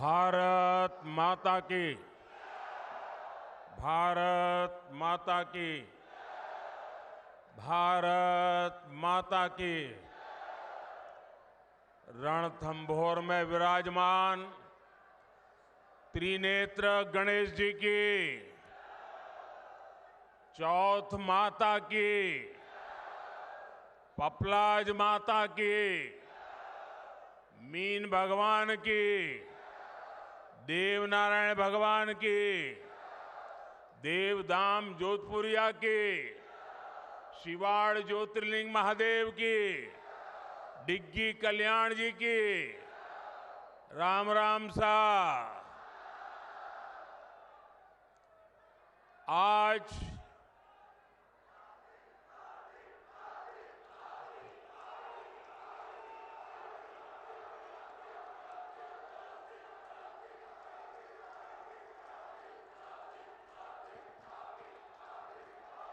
भारत माता की, भारत माता की, भारत माता की। रणथंभौर में विराजमान त्रिनेत्र गणेश जी की, चौथ माता की, पपलाज माता की, मीन भगवान की, देवनारायण भगवान की, देवधाम जोधपुरिया की, शिवाड़ ज्योतिर्लिंग महादेव की, डिग्गी कल्याण जी की। राम राम सा। आज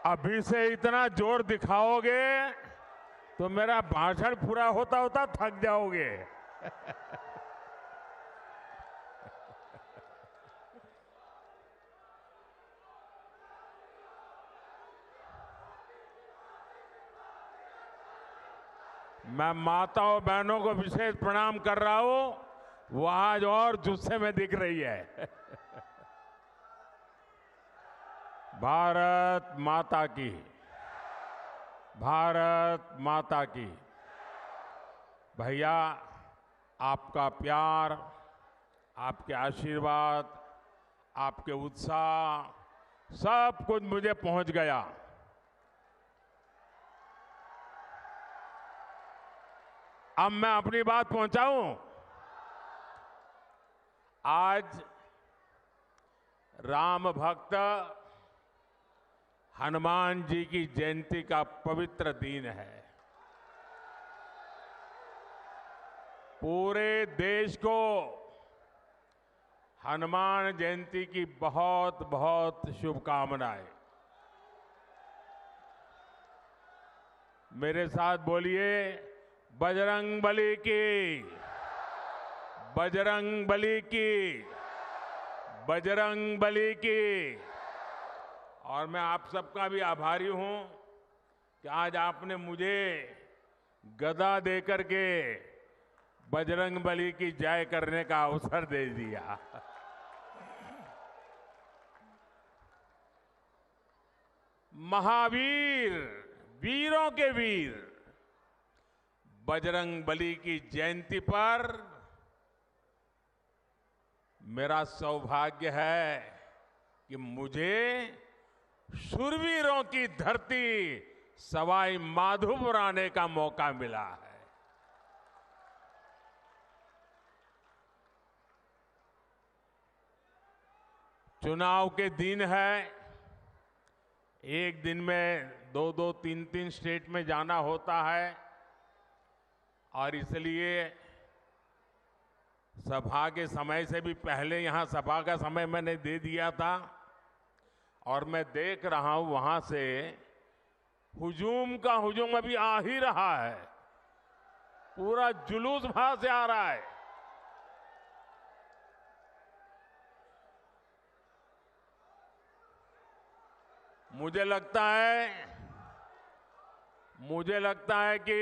अभी से इतना जोर दिखाओगे तो मेरा भाषण पूरा होता होता थक जाओगे। मैं माताओं बहनों को विशेष प्रणाम कर रहा हूं, वो आज और जुस्से में दिख रही है। भारत माता की, भारत माता की। भैया, आपका प्यार, आपके आशीर्वाद, आपके उत्साह, सब कुछ मुझे पहुंच गया। अब मैं अपनी बात पहुंचाऊं। आज राम भक्त हनुमान जी की जयंती का पवित्र दिन है। पूरे देश को हनुमान जयंती की बहुत बहुत शुभकामनाएं। मेरे साथ बोलिए, बजरंग बली की, बजरंग बली की, बजरंग बली की। और मैं आप सबका भी आभारी हूं कि आज आपने मुझे गदा देकर के बजरंग बली की जय करने का अवसर दे दिया। महावीर, वीरों के वीर बजरंग बली की जयंती पर मेरा सौभाग्य है कि मुझे शूरवीरों की धरती सवाई माधोपुर आने का मौका मिला है। चुनाव के दिन है, एक दिन में दो दो तीन तीन स्टेट में जाना होता है और इसलिए सभा के समय से भी पहले यहां सभा का समय मैंने दे दिया था और मैं देख रहा हूं वहां से हुजूम का हुजूम अभी आ ही रहा है। पूरा जुलूस वहां से आ रहा है। मुझे लगता है कि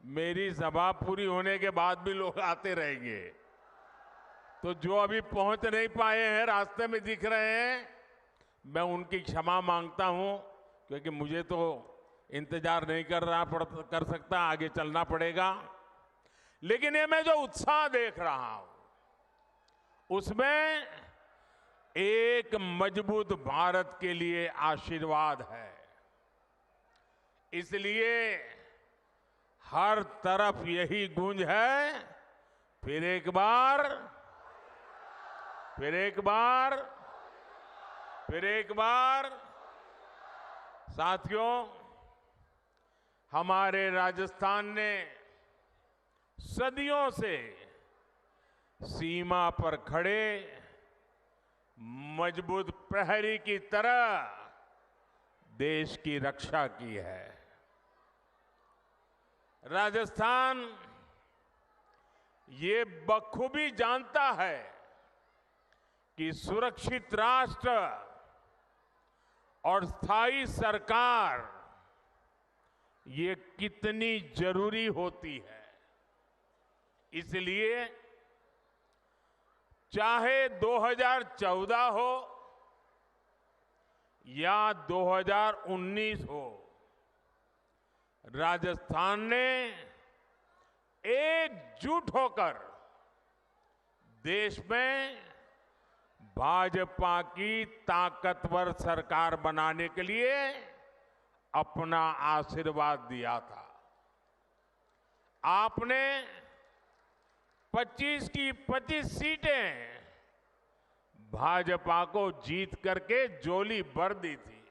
मेरी सभा पूरी होने के बाद भी लोग आते रहेंगे। तो जो अभी पहुंच नहीं पाए हैं, रास्ते में दिख रहे हैं, मैं उनकी क्षमा मांगता हूं, क्योंकि मुझे तो इंतजार नहीं कर सकता, आगे चलना पड़ेगा। लेकिन ये मैं जो उत्साह देख रहा हूं उसमें एक मजबूत भारत के लिए आशीर्वाद है। इसलिए हर तरफ यही गूंज है, फिर एक बार, फिर एक बार, फिर एक बार। साथियों, हमारे राजस्थान ने सदियों से सीमा पर खड़े मजबूत प्रहरी की तरह देश की रक्षा की है। राजस्थान ये बखूबी जानता है कि सुरक्षित राष्ट्र और स्थायी सरकार ये कितनी जरूरी होती है। इसलिए चाहे 2014 हो या 2019 हो, राजस्थान ने एकजुट होकर देश में भाजपा की ताकतवर सरकार बनाने के लिए अपना आशीर्वाद दिया था। आपने 25 की 25 सीटें भाजपा को जीत करके झोली भर दी थी।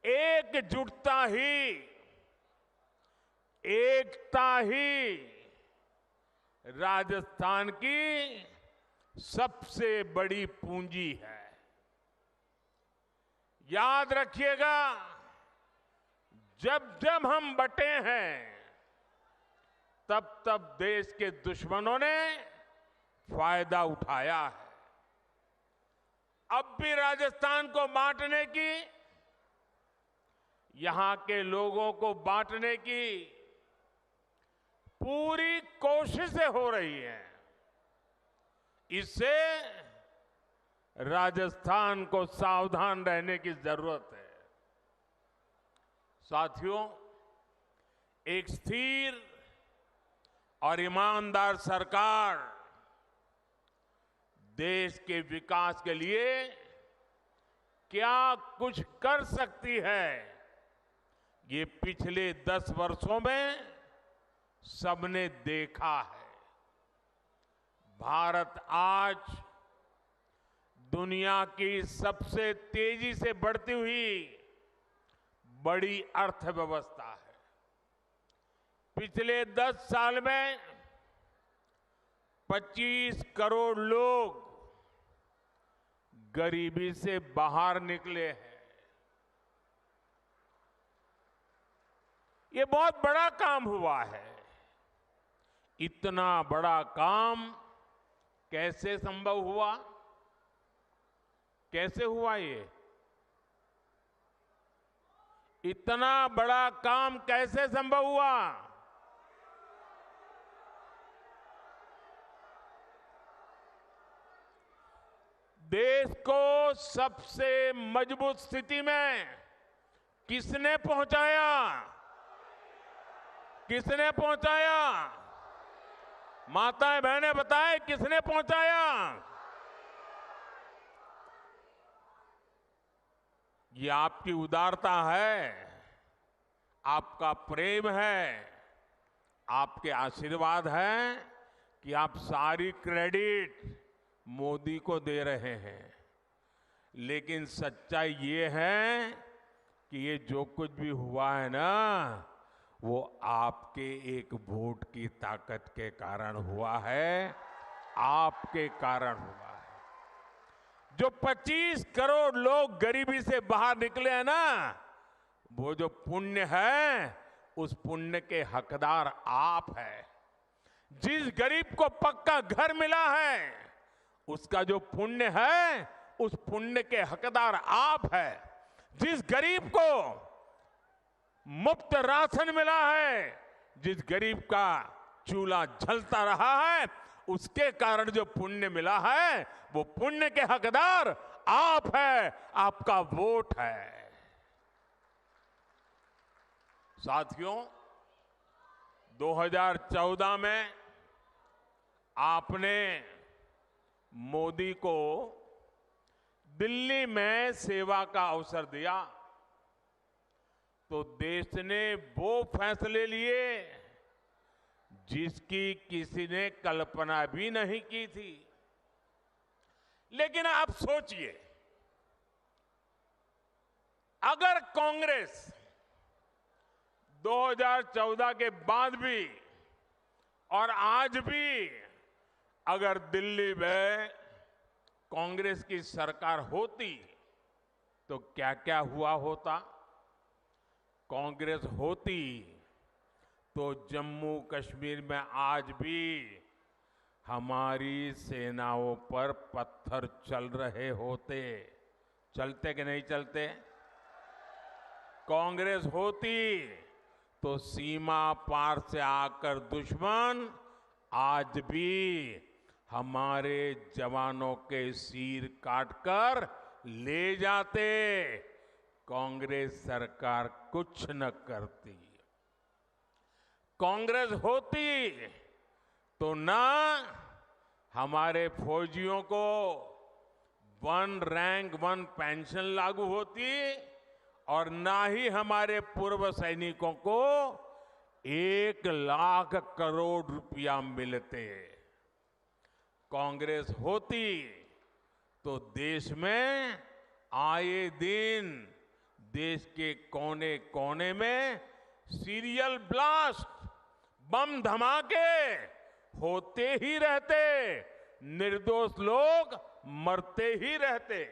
एकजुटता ही, एकता ही राजस्थान की सबसे बड़ी पूंजी है। याद रखिएगा, जब जब हम बंटे हैं तब तब देश के दुश्मनों ने फायदा उठाया है। अब भी राजस्थान को बांटने की, यहां के लोगों को बांटने की पूरी कोशिशें हो रही हैं। इससे राजस्थान को सावधान रहने की जरूरत है। साथियों, एक स्थिर और ईमानदार सरकार देश के विकास के लिए क्या कुछ कर सकती है, ये पिछले 10 वर्षों में सबने देखा है। भारत आज दुनिया की सबसे तेजी से बढ़ती हुई बड़ी अर्थव्यवस्था है। पिछले 10 साल में 25 करोड़ लोग गरीबी से बाहर निकले हैं। ये बहुत बड़ा काम हुआ है। इतना बड़ा काम कैसे संभव हुआ? कैसे हुआ ये? इतना बड़ा काम कैसे संभव हुआ? देश को सबसे मजबूत स्थिति में किसने पहुंचाया? किसने पहुंचाया? माताएं बहनें बताएं, किसने पहुंचाया? ये आपकी उदारता है, आपका प्रेम है, आपके आशीर्वाद है कि आप सारी क्रेडिट मोदी को दे रहे हैं। लेकिन सच्चाई ये है कि ये जो कुछ भी हुआ है ना, वो आपके एक वोट की ताकत के कारण हुआ है, आपके कारण हुआ है। जो 25 करोड़ लोग गरीबी से बाहर निकले हैं ना, वो जो पुण्य है, उस पुण्य के हकदार आप हैं। जिस गरीब को पक्का घर मिला है, उसका जो पुण्य है, उस पुण्य के हकदार आप हैं। जिस गरीब को मुफ्त राशन मिला है, जिस गरीब का चूल्हा जलता रहा है, उसके कारण जो पुण्य मिला है, वो पुण्य के हकदार आप हैं, आपका वोट है। साथियों, 2014 में आपने मोदी को दिल्ली में सेवा का अवसर दिया, तो देश ने वो फैसले लिए जिसकी किसी ने कल्पना भी नहीं की थी। लेकिन आप सोचिए, अगर कांग्रेस 2014 के बाद भी और आज भी अगर दिल्ली में कांग्रेस की सरकार होती, तो क्या क्या हुआ होता? कांग्रेस होती तो जम्मू कश्मीर में आज भी हमारी सेनाओं पर पत्थर चल रहे होते। चलते कि नहीं चलते? कांग्रेस होती तो सीमा पार से आकर दुश्मन आज भी हमारे जवानों के सिर काटकर ले जाते। कांग्रेस सरकार कुछ न करती। कांग्रेस होती तो ना हमारे फौजियों को 1 रैंक 1 पेंशन लागू होती और ना ही हमारे पूर्व सैनिकों को 1 लाख करोड़ रुपया मिलते। कांग्रेस होती तो देश में आए दिन देश के कोने कोने में सीरियल ब्लास्ट, बम धमाके होते ही रहते, निर्दोष लोग मरते ही रहते।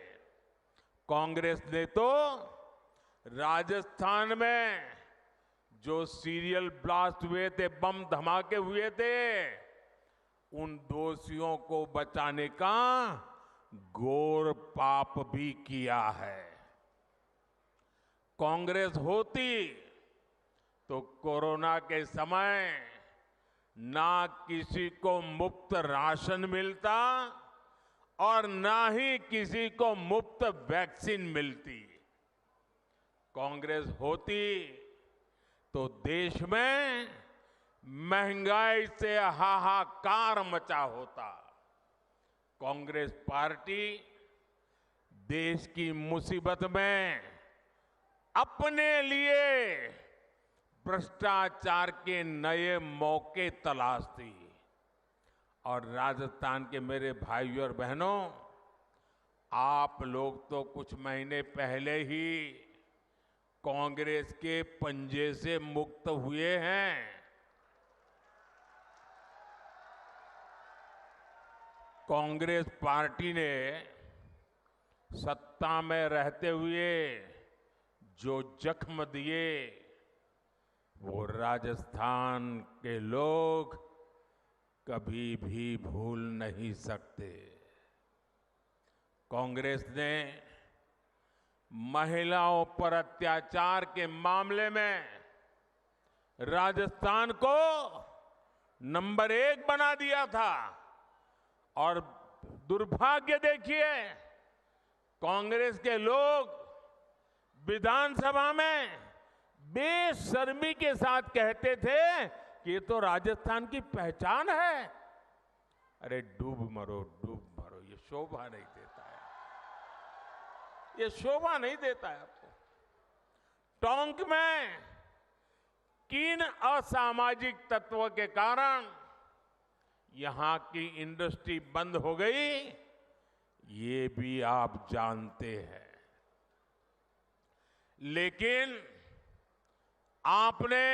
कांग्रेस ने तो राजस्थान में जो सीरियल ब्लास्ट हुए थे, बम धमाके हुए थे, उन दोषियों को बचाने का घोर पाप भी किया है। कांग्रेस होती तो कोरोना के समय ना किसी को मुफ्त राशन मिलता और ना ही किसी को मुफ्त वैक्सीन मिलती। कांग्रेस होती तो देश में महंगाई से हाहाकार मचा होता। कांग्रेस पार्टी देश की मुसीबत में अपने लिए भ्रष्टाचार के नए मौके तलाशती। और राजस्थान के मेरे भाइयों और बहनों, आप लोग तो कुछ महीने पहले ही कांग्रेस के पंजे से मुक्त हुए हैं। कांग्रेस पार्टी ने सत्ता में रहते हुए जो जख्म दिए वो राजस्थान के लोग कभी भी भूल नहीं सकते। कांग्रेस ने महिलाओं पर अत्याचार के मामले में राजस्थान को नंबर 1 बना दिया था। और दुर्भाग्य देखिए, कांग्रेस के लोग विधानसभा में बेशर्मी के साथ कहते थे कि ये तो राजस्थान की पहचान है। अरे डूब मरो, ये शोभा नहीं देता है, ये शोभा नहीं देता है आपको। टोंक में किन असामाजिक तत्व के कारण यहां की इंडस्ट्री बंद हो गई, ये भी आप जानते हैं। लेकिन आपने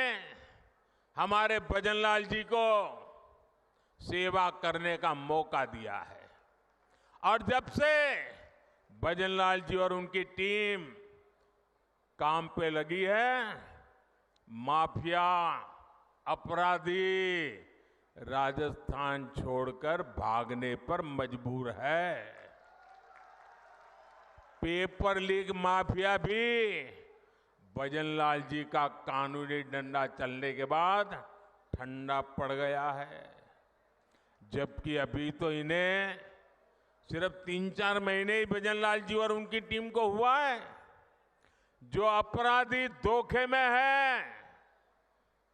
हमारे भजनलाल जी को सेवा करने का मौका दिया है। और जब से भजनलाल जी और उनकी टीम काम पे लगी है, माफिया, अपराधी राजस्थान छोड़कर भागने पर मजबूर है। पेपर लीक माफिया भी भजनलाल जी का कानूनी डंडा चलने के बाद ठंडा पड़ गया है। जबकि अभी तो इन्हें सिर्फ 3-4 महीने ही भजनलाल जी और उनकी टीम को हुआ है। जो अपराधी धोखे में है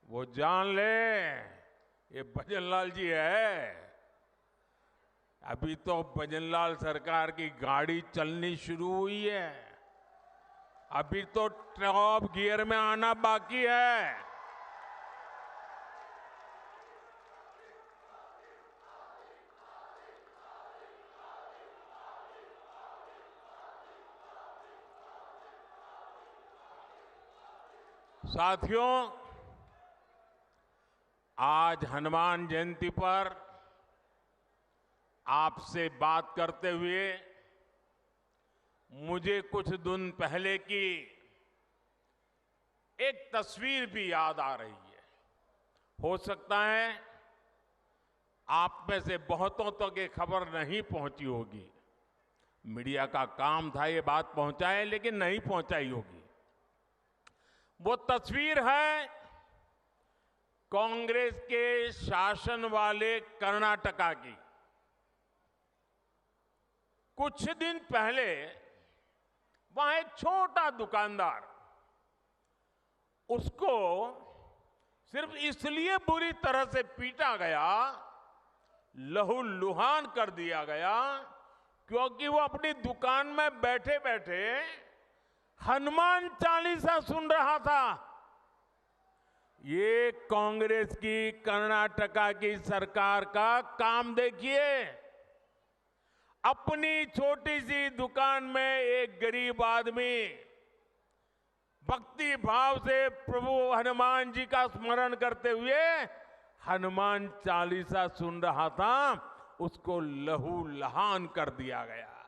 वो जान ले, ये भजनलाल जी है। अभी तो भजनलाल सरकार की गाड़ी चलनी शुरू हुई है, अभी तो टॉप गियर में आना बाकी है। साथियों, आज हनुमान जयंती पर आपसे बात करते हुए मुझे कुछ दिन पहले की एक तस्वीर भी याद आ रही है। हो सकता है आप में से बहुतों तक ये खबर नहीं पहुंची होगी। मीडिया का काम था ये बात पहुंचाए, लेकिन नहीं पहुंचाई होगी। वो तस्वीर है कांग्रेस के शासन वाले कर्नाटका की। कुछ दिन पहले वहां एक छोटा दुकानदार, उसको सिर्फ इसलिए बुरी तरह से पीटा गया, लहूलुहान कर दिया गया, क्योंकि वो अपनी दुकान में बैठे बैठे हनुमान चालीसा सुन रहा था। ये कांग्रेस की कर्नाटका की सरकार का काम देखिए। अपनी छोटी सी दुकान में एक गरीब आदमी भक्ति भाव से प्रभु हनुमान जी का स्मरण करते हुए हनुमान चालीसा सुन रहा था, उसको लहूलुहान कर दिया गया।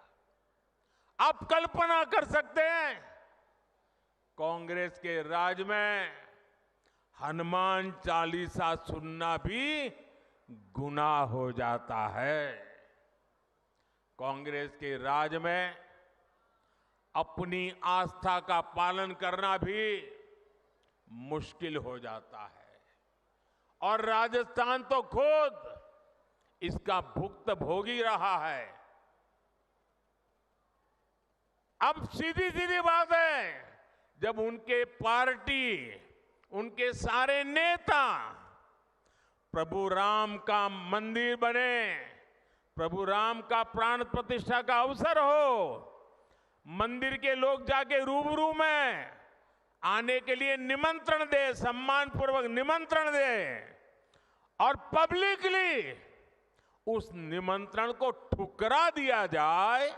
आप कल्पना कर सकते हैं, कांग्रेस के राज में हनुमान चालीसा सुनना भी गुनाह हो जाता है। कांग्रेस के राज में अपनी आस्था का पालन करना भी मुश्किल हो जाता है, और राजस्थान तो खुद इसका भुक्तभोगी रहा है। अब सीधी सीधी बात है, जब उनके पार्टी, उनके सारे नेता प्रभु राम का मंदिर बने, प्रभु राम का प्राण प्रतिष्ठा का अवसर हो, मंदिर के लोग जाके रूबरू में आने के लिए निमंत्रण दे, सम्मान पूर्वक निमंत्रण दे, और पब्लिकली उस निमंत्रण को ठुकरा दिया जाए,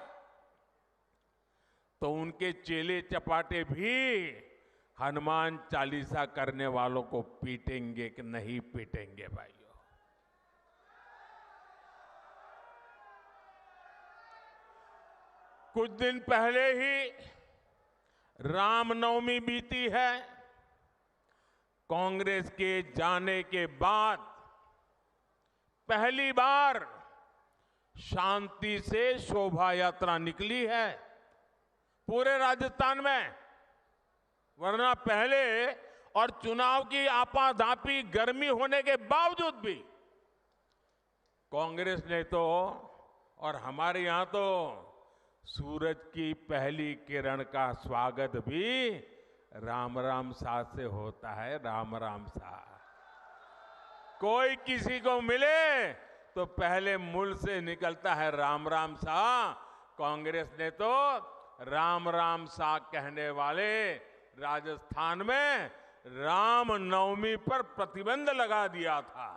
तो उनके चेले चपाटे भी हनुमान चालीसा करने वालों को पीटेंगे कि नहीं पीटेंगे भाइयों? कुछ दिन पहले ही रामनवमी बीती है। कांग्रेस के जाने के बाद पहली बार शांति से शोभा यात्रा निकली है पूरे राजस्थान में, वरना पहले और चुनाव की आपाधापी गर्मी होने के बावजूद भी कांग्रेस ने तो, और हमारे यहां तो सूरज की पहली किरण का स्वागत भी राम राम सा से होता है। राम राम सा, कोई किसी को मिले तो पहले मुंह से निकलता है राम राम सा। कांग्रेस ने तो राम राम सा कहने वाले राजस्थान में राम नवमी पर प्रतिबंध लगा दिया था।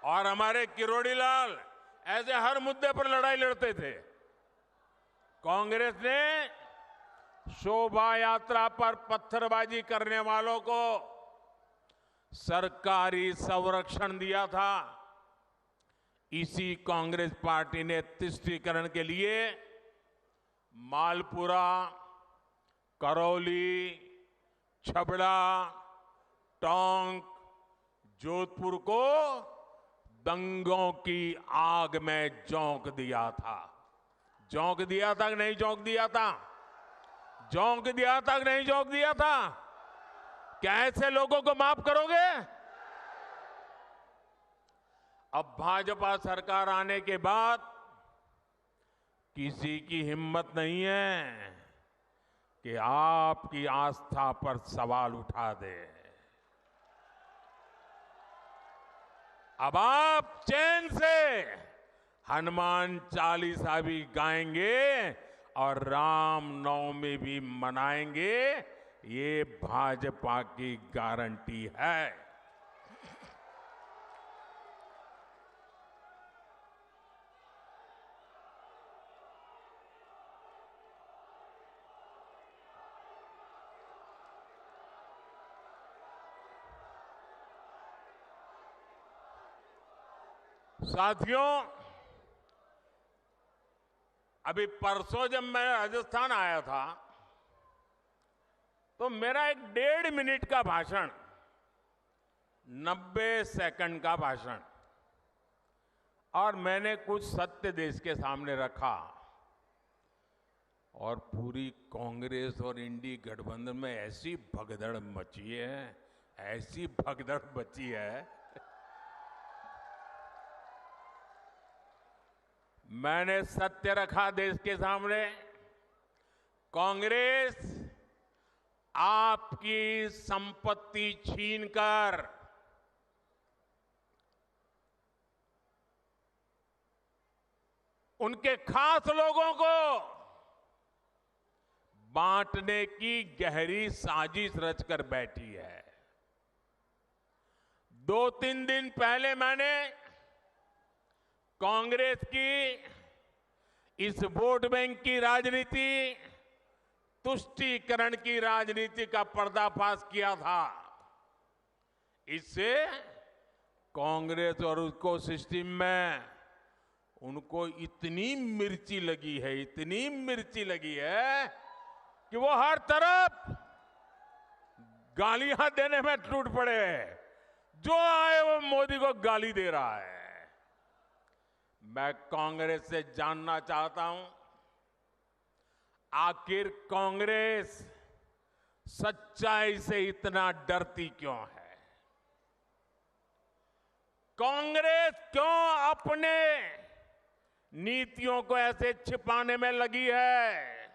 और हमारे किरोड़ी लाल ऐसे हर मुद्दे पर लड़ाई लड़ते थे। कांग्रेस ने शोभा यात्रा पर पत्थरबाजी करने वालों को सरकारी संरक्षण दिया था। इसी कांग्रेस पार्टी ने तुष्टीकरण के लिए मालपुरा, करौली, छबड़ा, टोंक, जोधपुर को दंगों की आग में झोंक दिया था। झोंक दिया था कि नहीं झोंक दिया था? झोंक दिया था कि नहीं झोंक दिया था? क्या ऐसे लोगों को माफ करोगे? अब भाजपा सरकार आने के बाद किसी की हिम्मत नहीं है कि आपकी आस्था पर सवाल उठा दे। अब आप चैन से हनुमान चालीसा भी गाएंगे और राम नवमी भी मनाएंगे, ये भाजपा की गारंटी है। साथियों, अभी परसों जब मैं राजस्थान आया था तो मेरा एक 1.5 मिनट का भाषण, 90 सेकंड का भाषण, और मैंने कुछ सत्य देश के सामने रखा, और पूरी कांग्रेस और इंडी गठबंधन में ऐसी भगदड़ मची है, ऐसी भगदड़ मची है। मैंने सत्य रखा देश के सामने। कांग्रेस आपकी संपत्ति छीनकर उनके खास लोगों को बांटने की गहरी साजिश रचकर बैठी है। 2-3 दिन पहले मैंने कांग्रेस की इस वोट बैंक की राजनीति, तुष्टीकरण की राजनीति का पर्दाफाश किया था। इससे कांग्रेस और उसको सिस्टम में उनको इतनी मिर्ची लगी है, इतनी मिर्ची लगी है कि वो हर तरफ गालियां देने में टूट पड़े। जो आए वो मोदी को गाली दे रहा है। मैं कांग्रेस से जानना चाहता हूं, आखिर कांग्रेस सच्चाई से इतना डरती क्यों है? कांग्रेस क्यों अपने नीतियों को ऐसे छिपाने में लगी है?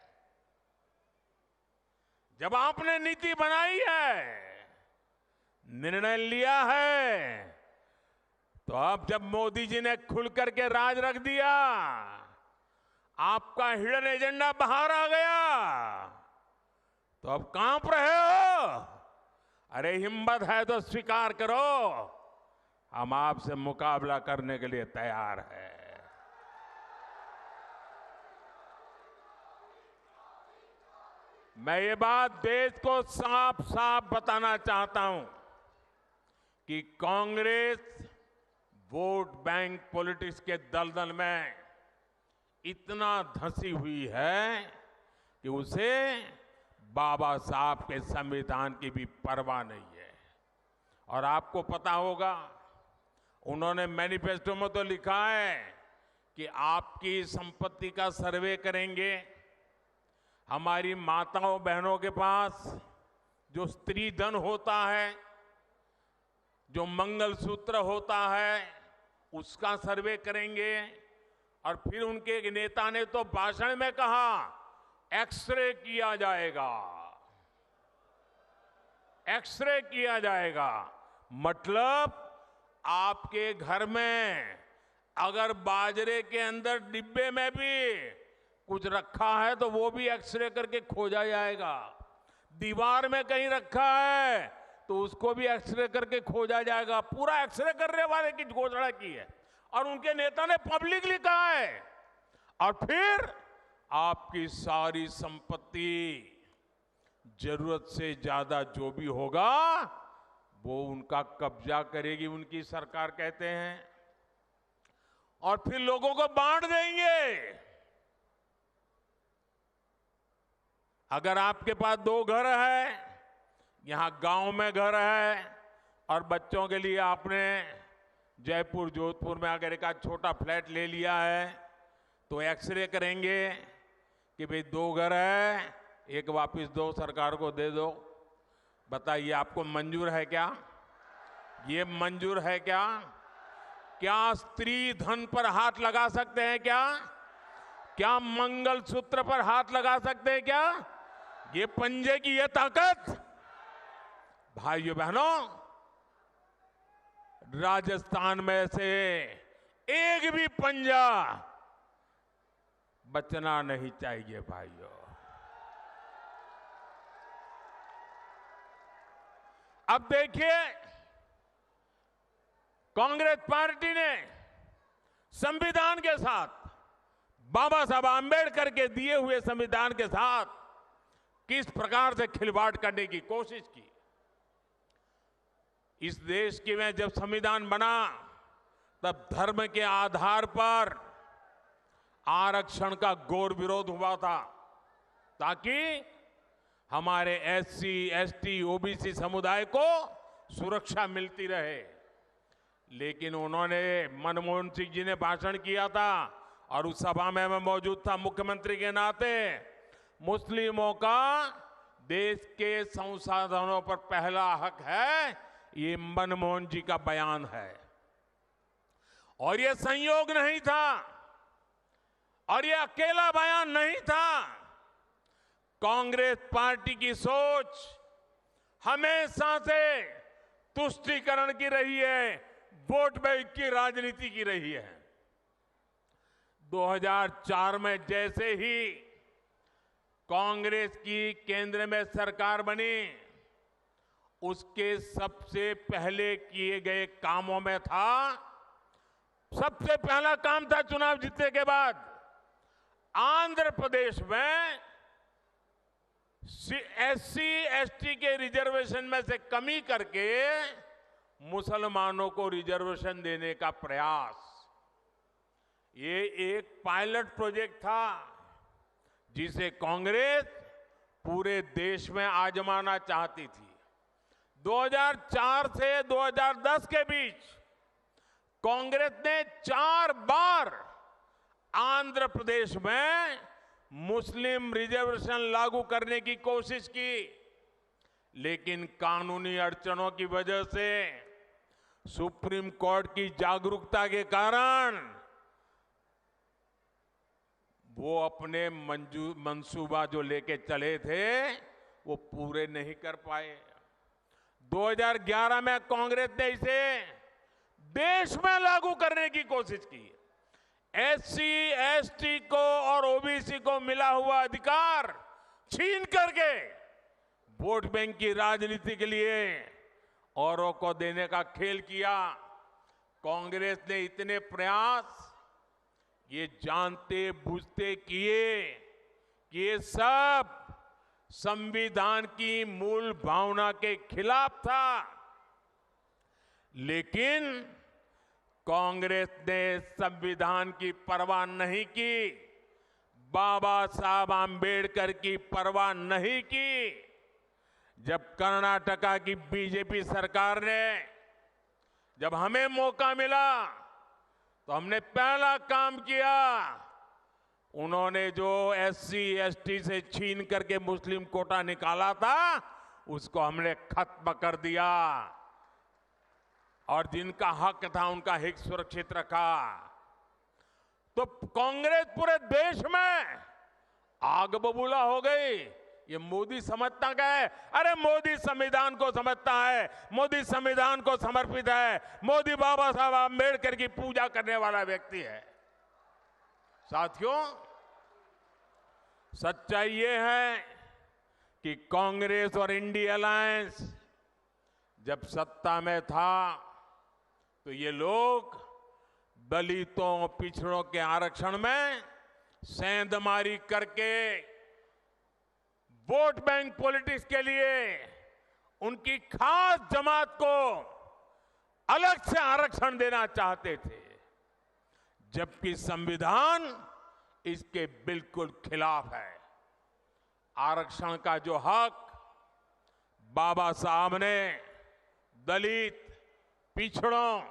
जब आपने नीति बनाई है, निर्णय लिया है, तो अब जब मोदी जी ने खुल करके राज रख दिया, आपका हिडन एजेंडा बाहर आ गया, तो अब कांप रहे हो? अरे हिम्मत है तो स्वीकार करो, हम आपसे मुकाबला करने के लिए तैयार हैं। मैं ये बात देश को साफ साफ बताना चाहता हूं कि कांग्रेस वोट बैंक पॉलिटिक्स के दलदल में इतना धंसी हुई है कि उसे बाबा साहब के संविधान की भी परवाह नहीं है। और आपको पता होगा, उन्होंने मैनिफेस्टो में तो लिखा है कि आपकी संपत्ति का सर्वे करेंगे। हमारी माताओं बहनों के पास जो स्त्री धन होता है, जो मंगलसूत्र होता है, उसका सर्वे करेंगे। और फिर उनके एक नेता ने तो भाषण में कहा, एक्सरे किया जाएगा, एक्सरे किया जाएगा। मतलब आपके घर में अगर बाजरे के अंदर डिब्बे में भी कुछ रखा है तो वो भी एक्सरे करके खोजा जाएगा। दीवार में कहीं रखा है तो उसको भी एक्सरे करके खोजा जाएगा। पूरा एक्सरे करने वाले की घोषणा की है और उनके नेता ने पब्लिकली कहा है। और फिर आपकी सारी संपत्ति, जरूरत से ज्यादा जो भी होगा वो उनका कब्जा करेगी उनकी सरकार, कहते हैं, और फिर लोगों को बांट देंगे। अगर आपके पास 2 घर है, यहां गांव में घर है, और बच्चों के लिए आपने जयपुर जोधपुर में अगर एक छोटा फ्लैट ले लिया है, तो एक्सरे करेंगे कि भाई 2 घर है, एक वापस दो, सरकार को दे दो। बताइए, आपको मंजूर है क्या? ये मंजूर है क्या? क्या स्त्री धन पर हाथ लगा सकते हैं क्या? क्या मंगलसूत्र पर हाथ लगा सकते हैं क्या? ये पंजे की ये ताकत, भाइयों बहनों, राजस्थान में से एक भी पंजा बचना नहीं चाहिए भाइयों। अब देखिए, कांग्रेस पार्टी ने संविधान के साथ, बाबा साहब आंबेडकर के दिए हुए संविधान के साथ किस प्रकार से खिलवाड़ करने की कोशिश की। इस देश के में जब संविधान बना तब धर्म के आधार पर आरक्षण का घोर विरोध हुआ था, ताकि हमारे एससी, एसटी, ओबीसी समुदाय को सुरक्षा मिलती रहे। लेकिन उन्होंने, मनमोहन सिंह जी ने भाषण किया था और उस सभा में मैं मौजूद था मुख्यमंत्री के नाते। मुस्लिमों का देश के संसाधनों पर पहला हक है, ये मनमोहन जी का बयान है। और ये संयोग नहीं था और ये अकेला बयान नहीं था। कांग्रेस पार्टी की सोच हमेशा से तुष्टीकरण की रही है, वोट बैंक की राजनीति की रही है। 2004 में जैसे ही कांग्रेस की केंद्र में सरकार बनी, उसके सबसे पहले किए गए कामों में था, सबसे पहला काम था चुनाव जीतने के बाद आंध्र प्रदेश में एससी, एसटी के रिजर्वेशन में से कमी करके मुसलमानों को रिजर्वेशन देने का प्रयास। ये एक पायलट प्रोजेक्ट था जिसे कांग्रेस पूरे देश में आजमाना चाहती थी। 2004 से 2010 के बीच कांग्रेस ने 4 बार आंध्र प्रदेश में मुस्लिम रिजर्वेशन लागू करने की कोशिश की, लेकिन कानूनी अड़चनों की वजह से, सुप्रीम कोर्ट की जागरूकता के कारण वो अपने मंसूबा जो लेके चले थे वो पूरे नहीं कर पाए। 2011 में कांग्रेस ने इसे देश में लागू करने की कोशिश की। एससी, एसटी को और ओबीसी को मिला हुआ अधिकार छीन करके वोट बैंक की राजनीति के लिए औरों को देने का खेल किया। कांग्रेस ने इतने प्रयास ये जानते बूझते किए कि ये सब संविधान की मूल भावना के खिलाफ था। लेकिन कांग्रेस ने संविधान की परवाह नहीं की, बाबा साहब आंबेडकर की परवाह नहीं की। जब कर्नाटका की बीजेपी सरकार ने, जब हमें मौका मिला तो हमने पहला काम किया, उन्होंने जो एससी, एसटी से छीन करके मुस्लिम कोटा निकाला था उसको हमने खत्म कर दिया और जिनका हक था उनका हित सुरक्षित रखा। तो कांग्रेस पूरे देश में आग बबूला हो गई। ये मोदी समझता क्या है? अरे मोदी संविधान को समझता है, मोदी संविधान को समर्पित है, मोदी बाबा साहब आंबेडकर की पूजा करने वाला व्यक्ति है। साथियों, सच्चाई ये है कि कांग्रेस और इंडिया अलायंस जब सत्ता में था तो ये लोग दलितों, पिछड़ों के आरक्षण में सेंधमारी करके वोट बैंक पॉलिटिक्स के लिए उनकी खास जमात को अलग से आरक्षण देना चाहते थे, जबकि संविधान इसके बिल्कुल खिलाफ है। आरक्षण का जो हक बाबा साहब ने दलित, पिछड़ों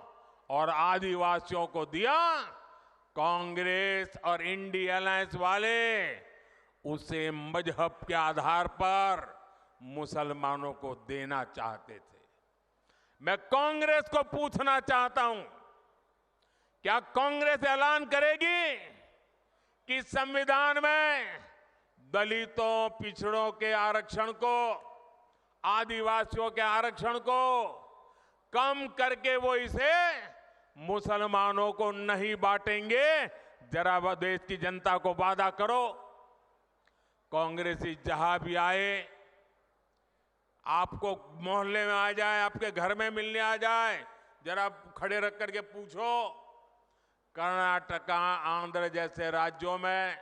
और आदिवासियों को दिया, कांग्रेस और इंडिया अलायंस वाले उसे मजहब के आधार पर मुसलमानों को देना चाहते थे। मैं कांग्रेस को पूछना चाहता हूं, क्या कांग्रेस ऐलान करेगी कि संविधान में दलितों, पिछड़ों के आरक्षण को, आदिवासियों के आरक्षण को कम करके वो इसे मुसलमानों को नहीं बांटेंगे? जरा वह देश की जनता को वादा करो। कांग्रेसी जहां भी आए, आपको मोहल्ले में आ जाए, आपके घर में मिलने आ जाए, जरा खड़े रख करके पूछो, कर्नाटका, आंध्र जैसे राज्यों में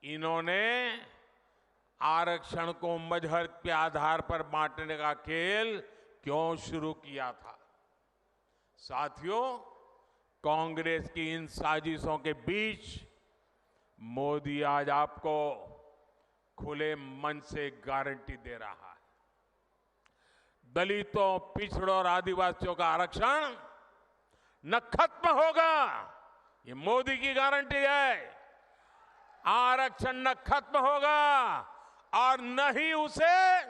इन्होंने आरक्षण को मजहब के आधार पर बांटने का खेल क्यों शुरू किया था? साथियों, कांग्रेस की इन साजिशों के बीच मोदी आज आपको खुले मन से गारंटी दे रहा है। दलितों, पिछड़ों और आदिवासियों का आरक्षण न खत्म होगा, ये मोदी की गारंटी है। आरक्षण न खत्म होगा और न ही उसे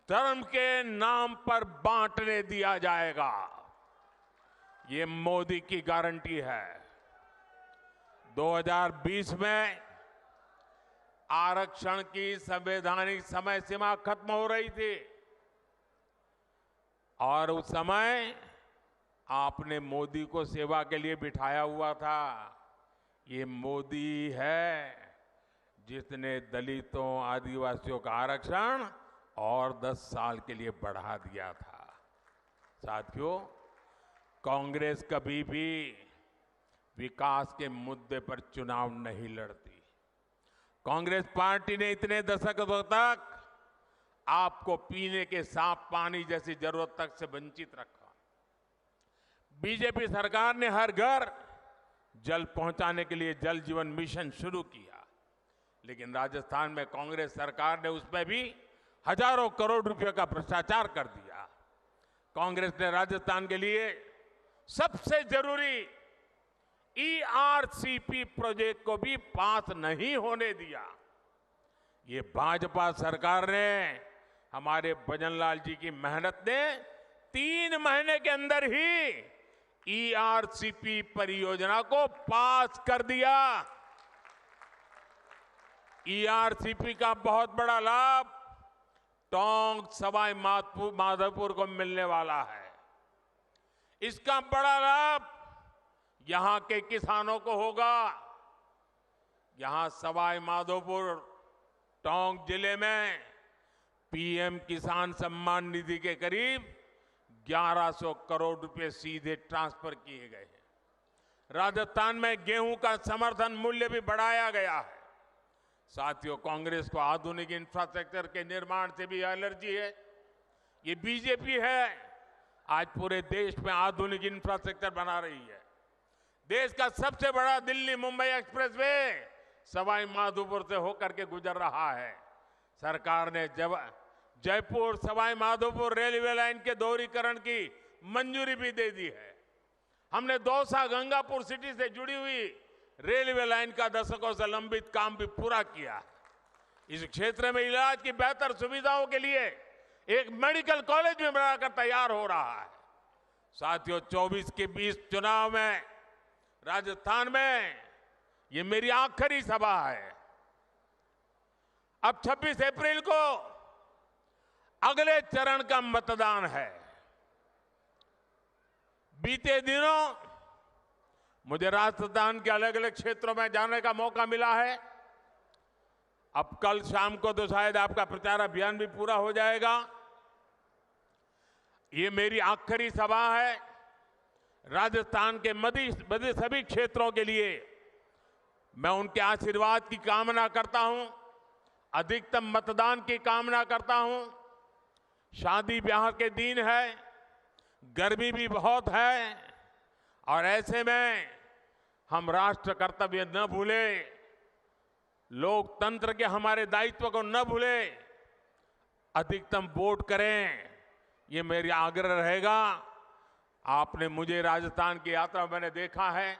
धर्म के नाम पर बांटने दिया जाएगा, ये मोदी की गारंटी है। 2020 में आरक्षण की संवैधानिक समय सीमा खत्म हो रही थी और उस समय आपने मोदी को सेवा के लिए बिठाया हुआ था। ये मोदी है जिसने दलितों, आदिवासियों का आरक्षण और 10 साल के लिए बढ़ा दिया था। साथियों, कांग्रेस कभी भी विकास के मुद्दे पर चुनाव नहीं लड़ती। कांग्रेस पार्टी ने इतने दशकों तक आपको पीने के साफ पानी जैसी जरूरत तक से वंचित रखा। बीजेपी सरकार ने हर घर जल पहुंचाने के लिए जल जीवन मिशन शुरू किया, लेकिन राजस्थान में कांग्रेस सरकार ने उसमें भी हजारों करोड़ रुपए का भ्रष्टाचार कर दिया। कांग्रेस ने राजस्थान के लिए सबसे जरूरी ERCP प्रोजेक्ट को भी पास नहीं होने दिया। ये भाजपा सरकार ने, हमारे भजन लाल जी की मेहनत ने 3 महीने के अंदर ही ERCP परियोजना को पास कर दिया। ERCP का बहुत बड़ा लाभ टोंक, सवाई माधोपुर को मिलने वाला है। इसका बड़ा लाभ यहां के किसानों को होगा। यहां सवाई माधोपुर, टोंक जिले में PM किसान सम्मान निधि के करीब 1100 करोड़ रुपए सीधे ट्रांसफर किए गए हैं। राजस्थान में गेहूं का समर्थन मूल्य भी बढ़ाया गया है। साथियों, कांग्रेस को आधुनिक इंफ्रास्ट्रक्चर के निर्माण से भी एलर्जी है। ये बीजेपी है, आज पूरे देश में आधुनिक इंफ्रास्ट्रक्चर बना रही है। देश का सबसे बड़ा दिल्ली मुंबई एक्सप्रेसवे सवाई माधोपुर से होकर के गुजर रहा है। सरकार ने जयपुर सवाई माधोपुर रेलवे लाइन के दोहरीकरण की मंजूरी भी दे दी है। हमने दौसा गंगापुर सिटी से जुड़ी हुई रेलवे लाइन का दशकों से लंबित काम भी पूरा किया। इस क्षेत्र में इलाज की बेहतर सुविधाओं के लिए एक मेडिकल कॉलेज भी बनाकर तैयार हो रहा है। साथियों, 24 के 20 चुनाव में राजस्थान में ये मेरी आखिरी सभा है। अब 26 अप्रैल को अगले चरण का मतदान है। बीते दिनों मुझे राजस्थान के अलग अलग क्षेत्रों में जाने का मौका मिला है। अब कल शाम को तो शायद आपका प्रचार अभियान भी पूरा हो जाएगा। ये मेरी आखिरी सभा है। राजस्थान के मध्य सभी क्षेत्रों के लिए मैं उनके आशीर्वाद की कामना करता हूं, अधिकतम मतदान की कामना करता हूं। शादी ब्याह के दिन है, गर्मी भी बहुत है और ऐसे में हम राष्ट्र कर्तव्य न भूलें, लोकतंत्र के हमारे दायित्व को न भूलें, अधिकतम वोट करें, ये मेरा आग्रह रहेगा। आपने मुझे राजस्थान की यात्रा में मैंने देखा है,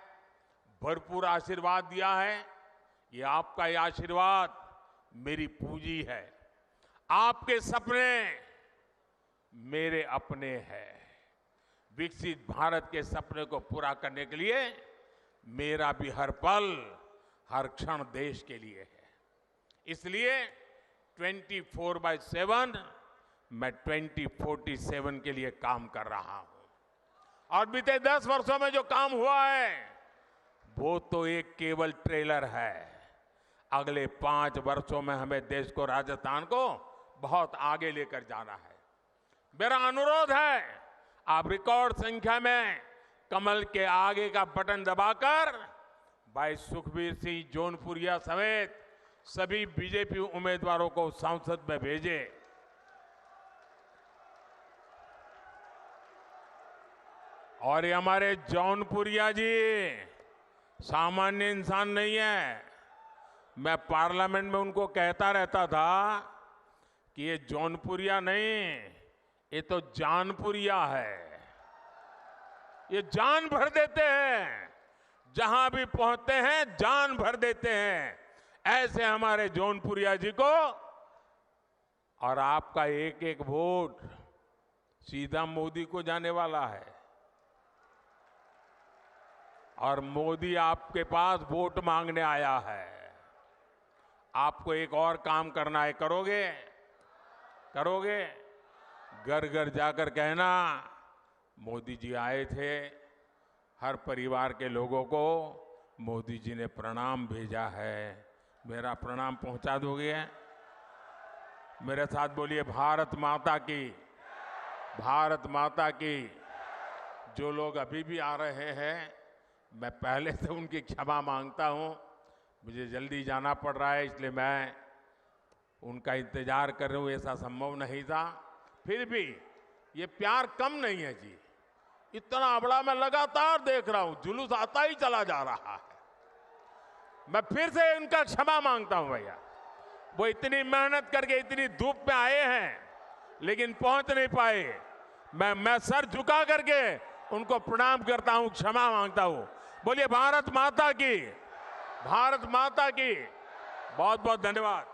भरपूर आशीर्वाद दिया है। ये आपका ये आशीर्वाद मेरी पूंजी है। आपके सपने मेरे अपने हैं। विकसित भारत के सपने को पूरा करने के लिए मेरा भी हर पल, हर क्षण देश के लिए है। इसलिए 24/7 मैं 2047 के लिए काम कर रहा हूं। और बीते 10 वर्षों में जो काम हुआ है वो तो एक केवल ट्रेलर है। अगले 5 वर्षों में हमें देश को, राजस्थान को बहुत आगे लेकर जाना है। मेरा अनुरोध है, आप रिकॉर्ड संख्या में कमल के आगे का बटन दबाकर भाई सुखबीर सिंह जौनपुरिया समेत सभी बीजेपी उम्मीदवारों को संसद में भेजें। और ये हमारे जौनपुरिया जी सामान्य इंसान नहीं है। मैं पार्लियामेंट में उनको कहता रहता था कि ये जौनपुरिया नहीं, ये तो जानपुरिया है। ये जान भर देते हैं, जहां भी पहुंचते हैं जान भर देते हैं। ऐसे हमारे जौनपुरिया जी को, और आपका एक एक वोट सीधा मोदी को जाने वाला है। और मोदी आपके पास वोट मांगने आया है। आपको एक और काम करना है, करोगे? करोगे? घर घर जाकर कहना, मोदी जी आए थे, हर परिवार के लोगों को मोदी जी ने प्रणाम भेजा है, मेरा प्रणाम पहुंचा दोगे? मेरे साथ बोलिए, भारत माता की, भारत माता की। जो लोग अभी भी आ रहे हैं, मैं पहले से उनकी क्षमा मांगता हूं। मुझे जल्दी जाना पड़ रहा है, इसलिए मैं उनका इंतजार कर रहा हूं। ऐसा संभव नहीं था, फिर भी ये प्यार कम नहीं है जी। इतना बड़ा मैं लगातार देख रहा हूं, जुलूस आता ही चला जा रहा है। मैं फिर से उनका क्षमा मांगता हूं भैया। वो इतनी मेहनत करके इतनी धूप में आए हैं, लेकिन पहुंच नहीं पाए। मैं सर झुका करके उनको प्रणाम करता हूं, क्षमा मांगता हूं। बोलिए भारत माता की, भारत माता की। बहुत बहुत धन्यवाद।